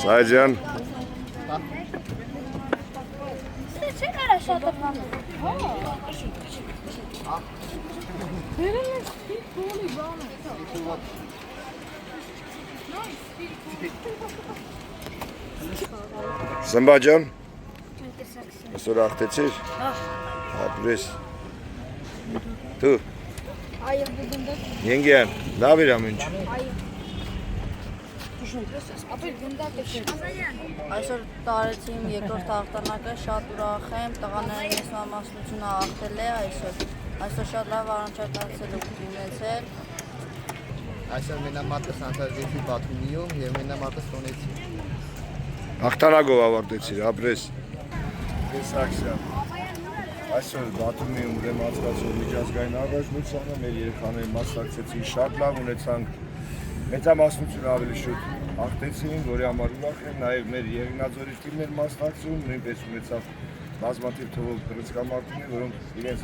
Սայջան Չէ՞ կարա շատ բան։ Վերել է սպիտոլի բանը։ Սմբաջան Այսօր աղթեցիր ապրես Դու Այո, գնդակ։ Ենգյան, լավ էր ամեն ինչ Ապա գնդակ է։ Այսօր տարեցի իմ երկրորդ հաղթանակը, շատ ուրախ եմ, տղաներին ես մասնությունը հաղթել է այսօր շատ լավ առաջընթացել ունեցել։ Այսօր մենամարտս անցածեցի Բաթումիում և մենամարտս տոնեցի։ Հաղթանակով ավարտեցիր, ապրես Տեսակսյան Այսօր Բաթումիում ուրեմն անցկացող միջազգային առաջնությանը մեր երեխաները մասնակցեցին շատ լավ ունեցանք մեծամասնությունը ավելի շուտ հաղթեցին, որի համար ուրախ եմ, նաև մեր Եղինաձորի թիմն էր մասնակցում, նույնպես ունեցավ բազմաթիվ թվով բռնցքամարտներ, որոնք իրենց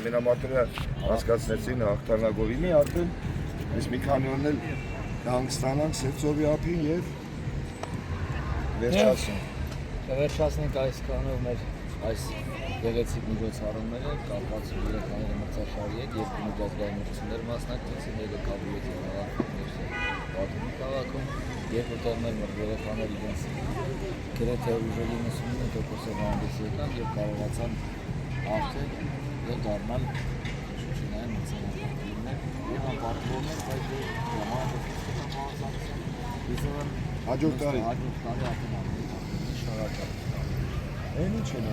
մենամարտերը հասկացնեցին հաղթանակով։ Իմի արդեն ես մի քանի օրն էլ կհանգստանանք Սևծովի ափին եւ Վերջացնենք այսքանով մեր այս գեղեցիկ միջոցառումները, կապված երեխաների մրցաշարի հետ, երկու միջազգային մրցումներ մասնակցեցին, մեկը Կաբուլեթի Բաթումի քաղաքում, երբ որտեղ մեր երեխաները իրենց գրեթե ուժերի 99%-ով հանդես եկան եւ կարողացան հաղթել եւ դառնալ շուշինային մրցանակակիրներ եւ անպարտավորներ, բայց ժամանակը հաջորդ տարի արդեն շնորհակալ։ Այն ինչ է նա